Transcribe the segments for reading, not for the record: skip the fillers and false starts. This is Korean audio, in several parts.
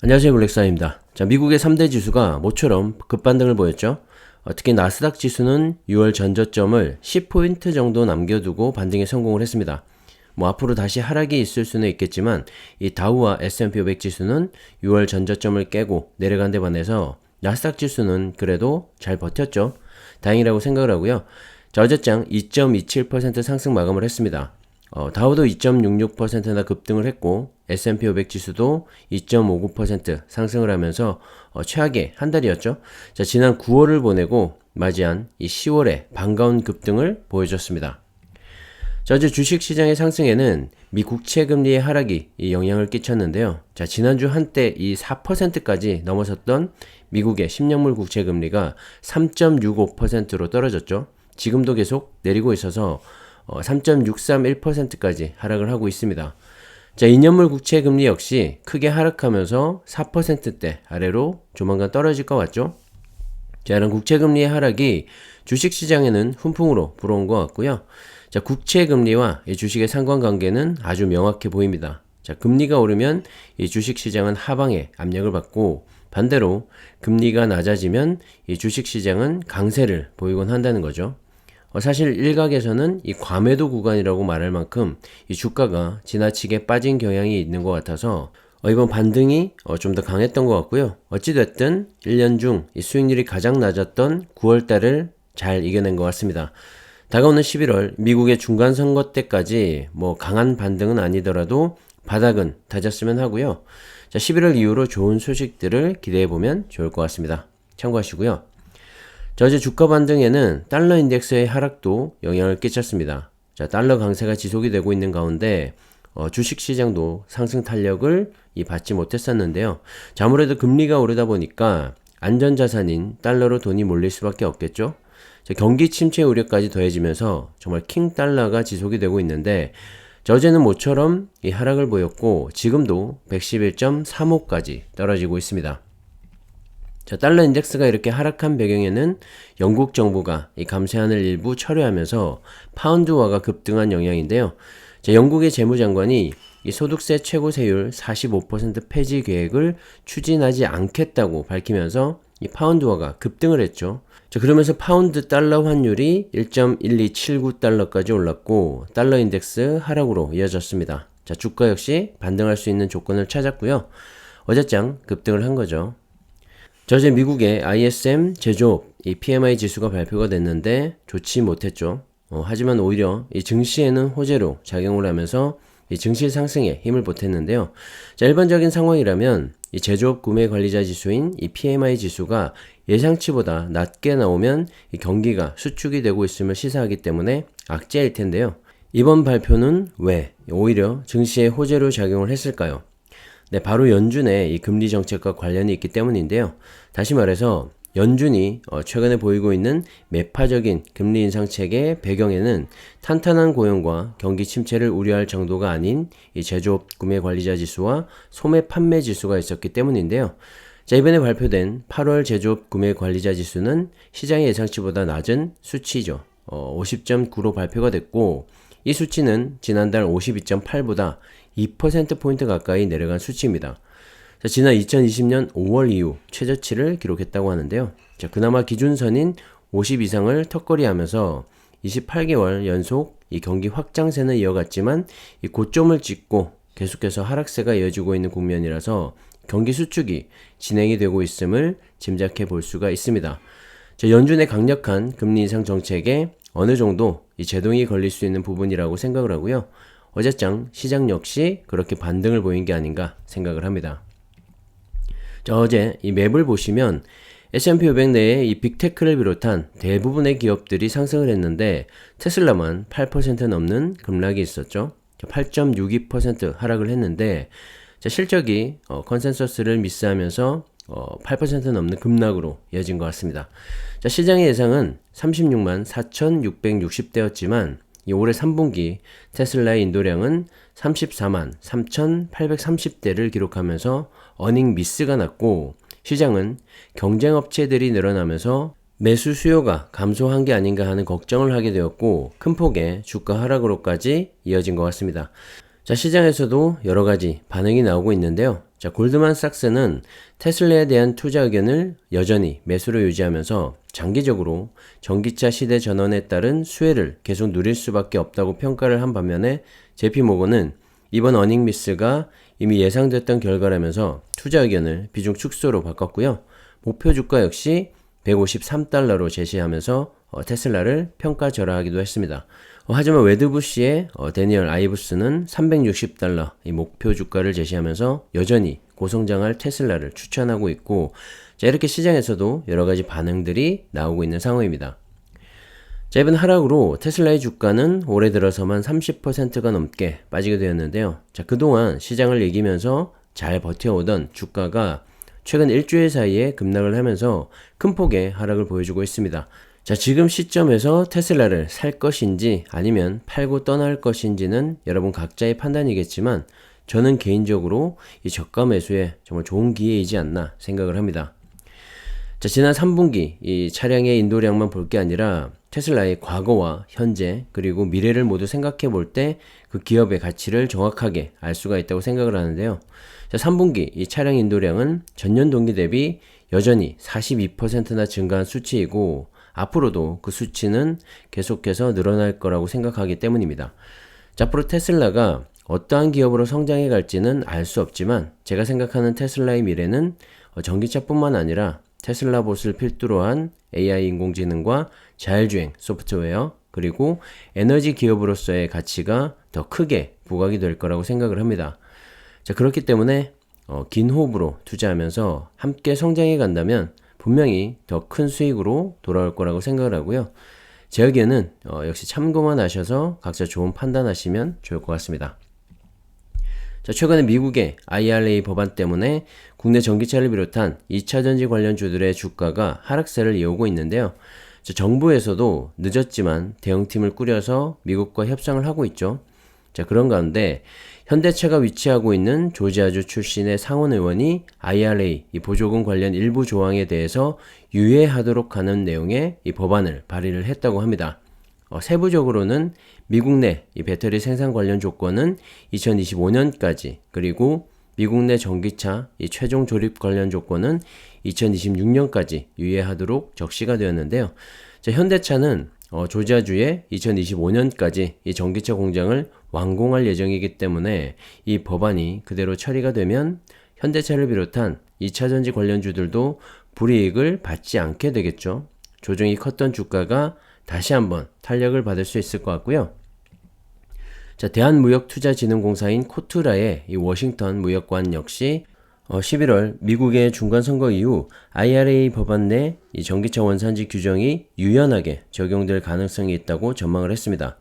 안녕하세요, 블랙사입니다. 자, 미국의 3대 지수가 모처럼 급반등을 보였죠. 특히 나스닥 지수는 6월 전저점을 10포인트 정도 남겨두고 반등에 성공을 했습니다. 앞으로 다시 하락이 있을 수는 있겠지만 이 다우와 S&P 500 지수는 6월 전저점을 깨고 내려간 데 반해서 나스닥 지수는 그래도 잘 버텼죠. 다행이라고 생각을 하고요. 자, 어제장 2.27% 상승 마감을 했습니다. 다우도 2.66%나 급등을 했고 S&P 500 지수도 2.59% 상승을 하면서 최악의 한 달이었죠. 자, 지난 9월을 보내고 맞이한 이 10월에 반가운 급등을 보여줬습니다. 자, 어제 주식시장의 상승에는 미 국채 금리의 하락이 이 영향을 끼쳤는데요. 자, 지난주 한때 이 4%까지 넘어섰던 미국의 10년물 국채 금리가 3.65%로 떨어졌죠. 지금도 계속 내리고 있어서 3.631%까지 하락을 하고 있습니다. 자, 2년물 국채 금리 역시 크게 하락하면서 4%대 아래로 조만간 떨어질 것 같죠? 자, 이런 국채 금리의 하락이 주식 시장에는 훈풍으로 불어온 것 같고요. 자, 국채 금리와 이 주식의 상관관계는 아주 명확해 보입니다. 자, 금리가 오르면 이 주식 시장은 하방에 압력을 받고 반대로 금리가 낮아지면 이 주식 시장은 강세를 보이곤 한다는 거죠. 사실 일각에서는 이 과매도 구간이라고 말할 만큼 이 주가가 지나치게 빠진 경향이 있는 것 같아서 이번 반등이 좀 더 강했던 것 같고요. 어찌됐든 1년 중 이 수익률이 가장 낮았던 9월달을 잘 이겨낸 것 같습니다. 다가오는 11월 미국의 중간선거 때까지 강한 반등은 아니더라도 바닥은 다졌으면 하고요. 자, 11월 이후로 좋은 소식들을 기대해보면 좋을 것 같습니다. 참고하시고요. 자, 어제 주가 반등에는 달러 인덱스의 하락도 영향을 끼쳤습니다. 자, 달러 강세가 지속이 되고 있는 가운데 주식시장도 상승 탄력을 받지 못했었는데요. 자, 아무래도 금리가 오르다 보니까 안전자산인 달러로 돈이 몰릴 수밖에 없겠죠. 자, 경기 침체 우려까지 더해지면서 정말 킹 달러가 지속이 되고 있는데 자, 어제는 모처럼 이 하락을 보였고 지금도 111.35까지 떨어지고 있습니다. 자, 달러 인덱스가 이렇게 하락한 배경에는 영국 정부가 이 감세안을 일부 철회하면서 파운드화가 급등한 영향인데요. 자, 영국의 재무장관이 이 소득세 최고 세율 45% 폐지 계획을 추진하지 않겠다고 밝히면서 이 파운드화가 급등을 했죠. 자, 그러면서 파운드 달러 환율이 1.1279달러까지 올랐고 달러 인덱스 하락으로 이어졌습니다. 자, 주가 역시 반등할 수 있는 조건을 찾았고요. 어제장 급등을 한 거죠. 자, 어제 미국의 ISM 제조업 이 PMI 지수가 발표가 됐는데 좋지 못했죠. 하지만 오히려 이 증시에는 호재로 작용을 하면서 이 증시 상승에 힘을 보탰는데요. 자, 일반적인 상황이라면 이 제조업 구매 관리자 지수인 이 PMI 지수가 예상치보다 낮게 나오면 이 경기가 수축이 되고 있음을 시사하기 때문에 악재일 텐데요. 이번 발표는 왜 오히려 증시에 호재로 작용을 했을까요? 네, 바로 연준의 이 금리 정책과 관련이 있기 때문인데요. 다시 말해서 연준이 최근에 보이고 있는 매파적인 금리 인상책의 배경에는 탄탄한 고용과 경기 침체를 우려할 정도가 아닌 이 제조업 구매 관리자 지수와 소매 판매 지수가 있었기 때문인데요. 자, 이번에 발표된 8월 제조업 구매 관리자 지수는 시장의 예상치보다 낮은 수치죠. 50.9로 발표가 됐고 이 수치는 지난달 52.8보다 2%포인트 가까이 내려간 수치입니다. 자, 지난 2020년 5월 이후 최저치를 기록했다고 하는데요. 자, 그나마 기준선인 50 이상을 턱걸이하면서 28개월 연속 이 경기 확장세는 이어갔지만 이 고점을 찍고 계속해서 하락세가 이어지고 있는 국면이라서 경기 수축이 진행이 되고 있음을 짐작해 볼 수가 있습니다. 자, 연준의 강력한 금리 인상 정책에 어느 정도 이 제동이 걸릴 수 있는 부분이라고 생각을 하고요. 어제장 시장 역시 그렇게 반등을 보인 게 아닌가 생각을 합니다. 자, 어제 이 맵을 보시면 S&P 500 내에 이 빅테크를 비롯한 대부분의 기업들이 상승을 했는데 테슬라만 8% 넘는 급락이 있었죠. 8.62% 하락을 했는데 자, 실적이 컨센서스를 미스하면서 8% 넘는 급락으로 이어진 것 같습니다. 자, 시장의 예상은 36만 4,660대였지만 이 올해 3분기 테슬라의 인도량은 34만 3,830대를 기록하면서 어닝 미스가 났고 시장은 경쟁업체들이 늘어나면서 매수 수요가 감소한 게 아닌가 하는 걱정을 하게 되었고 큰 폭의 주가 하락으로까지 이어진 것 같습니다. 자, 시장에서도 여러 가지 반응이 나오고 있는데요. 자, 골드만삭스는 테슬라에 대한 투자 의견을 여전히 매수로 유지하면서 장기적으로 전기차 시대 전환에 따른 수혜를 계속 누릴 수밖에 없다고 평가를 한 반면에 JP모건은 이번 어닝 미스가 이미 예상됐던 결과라면서 투자 의견을 비중 축소로 바꿨고요. 목표 주가 역시 153달러로 제시하면서 테슬라를 평가절하하기도 했습니다. 하지만 웨드부시의 데니얼 아이브스는 360달러 이 목표 주가를 제시하면서 여전히 고성장할 테슬라를 추천하고 있고, 자, 이렇게 시장에서도 여러 가지 반응들이 나오고 있는 상황입니다. 자, 이번 하락으로 테슬라의 주가는 올해 들어서만 30%가 넘게 빠지게 되었는데요. 자, 그동안 시장을 이기면서 잘 버텨오던 주가가 최근 일주일 사이에 급락을 하면서 큰 폭의 하락을 보여주고 있습니다. 자, 지금 시점에서 테슬라를 살 것인지 아니면 팔고 떠날 것인지는 여러분 각자의 판단이겠지만 저는 개인적으로 이 저가 매수에 정말 좋은 기회이지 않나 생각을 합니다. 자, 지난 3분기 이 차량의 인도량만 볼 게 아니라 테슬라의 과거와 현재 그리고 미래를 모두 생각해 볼 때 그 기업의 가치를 정확하게 알 수가 있다고 생각을 하는데요. 자, 3분기 이 차량 인도량은 전년 동기 대비 여전히 42%나 증가한 수치이고 앞으로도 그 수치는 계속해서 늘어날 거라고 생각하기 때문입니다. 자, 앞으로 테슬라가 어떠한 기업으로 성장해 갈지는 알 수 없지만 제가 생각하는 테슬라의 미래는 전기차뿐만 아니라 테슬라봇을 필두로 한 AI 인공지능과 자율주행 소프트웨어 그리고 에너지 기업으로서의 가치가 더 크게 부각이 될 거라고 생각을 합니다. 자, 그렇기 때문에 긴 호흡으로 투자하면서 함께 성장해 간다면 분명히 더 큰 수익으로 돌아올 거라고 생각을 하고요. 제 의견은 역시 참고만 하셔서 각자 좋은 판단하시면 좋을 것 같습니다. 자, 최근에 미국의 IRA 법안 때문에 국내 전기차를 비롯한 2차전지 관련주들의 주가가 하락세를 이어오고 있는데요. 자, 정부에서도 늦었지만 대응팀을 꾸려서 미국과 협상을 하고 있죠. 자, 그런 가운데 현대차가 위치하고 있는 조지아주 출신의 상원 의원이 IRA 이 보조금 관련 일부 조항에 대해서 유예하도록 하는 내용의 이 법안을 발의를 했다고 합니다. 세부적으로는 미국 내 이 배터리 생산 관련 조건은 2025년까지 그리고 미국 내 전기차 이 최종 조립 관련 조건은 2026년까지 유예하도록 적시가 되었는데요. 자, 현대차는 조지아주에 2025년까지 이 전기차 공장을 완공할 예정이기 때문에 이 법안이 그대로 처리가 되면 현대차를 비롯한 2차전지 관련주들도 불이익을 받지 않게 되겠죠. 조정이 컸던 주가가 다시 한번 탄력을 받을 수 있을 것 같고요. 자, 대한무역투자진흥공사인 코투라의 이 워싱턴 무역관 역시 11월 미국의 중간선거 이후 IRA 법안 내 이 전기차 원산지 규정이 유연하게 적용될 가능성이 있다고 전망을 했습니다.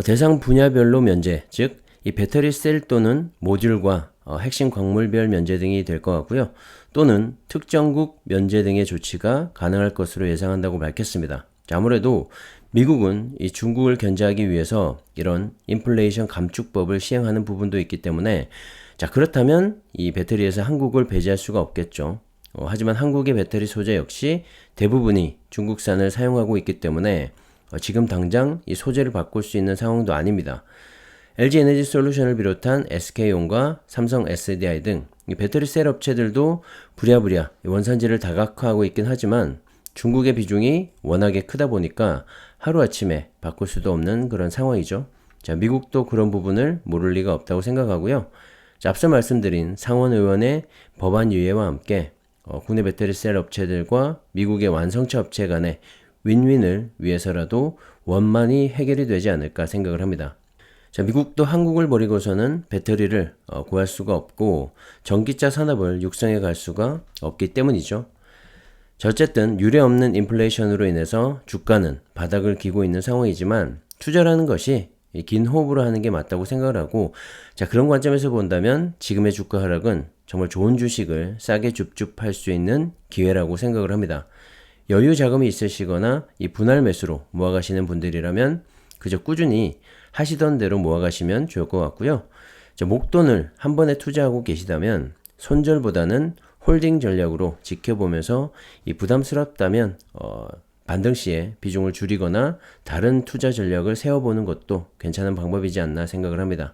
대상 분야별로 면제, 즉 이 배터리 셀 또는 모듈과 핵심 광물별 면제 등이 될 것 같고요. 또는 특정국 면제 등의 조치가 가능할 것으로 예상한다고 밝혔습니다. 자, 아무래도 미국은 이 중국을 견제하기 위해서 이런 인플레이션 감축법을 시행하는 부분도 있기 때문에 자, 그렇다면 이 배터리에서 한국을 배제할 수가 없겠죠. 하지만 한국의 배터리 소재 역시 대부분이 중국산을 사용하고 있기 때문에 지금 당장 이 소재를 바꿀 수 있는 상황도 아닙니다. LG에너지솔루션을 비롯한 SK온과 삼성 SDI 등 이 배터리 셀 업체들도 부랴부랴 원산지를 다각화하고 있긴 하지만 중국의 비중이 워낙에 크다 보니까 하루아침에 바꿀 수도 없는 그런 상황이죠. 자, 미국도 그런 부분을 모를 리가 없다고 생각하고요. 자, 앞서 말씀드린 상원 의원의 법안 유예와 함께 국내 배터리 셀 업체들과 미국의 완성차 업체 간의 윈윈을 위해서라도 원만히 해결이 되지 않을까 생각을 합니다. 자, 미국도 한국을 버리고서는 배터리를 구할 수가 없고 전기차 산업을 육성해 갈 수가 없기 때문이죠. 자, 어쨌든 유례없는 인플레이션으로 인해서 주가는 바닥을 기고 있는 상황이지만 투자라는 것이 긴 호흡으로 하는 게 맞다고 생각을 하고, 자, 그런 관점에서 본다면 지금의 주가 하락은 정말 좋은 주식을 싸게 줍줍할 수 있는 기회라고 생각을 합니다. 여유 자금이 있으시거나 이 분할 매수로 모아가시는 분들이라면 그저 꾸준히 하시던 대로 모아가시면 좋을 것 같고요. 자, 목돈을 한 번에 투자하고 계시다면 손절보다는 홀딩 전략으로 지켜보면서 이 부담스럽다면 반등 시에 비중을 줄이거나 다른 투자 전략을 세워보는 것도 괜찮은 방법이지 않나 생각을 합니다.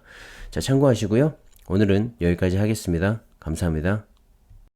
자, 참고하시고요. 오늘은 여기까지 하겠습니다. 감사합니다.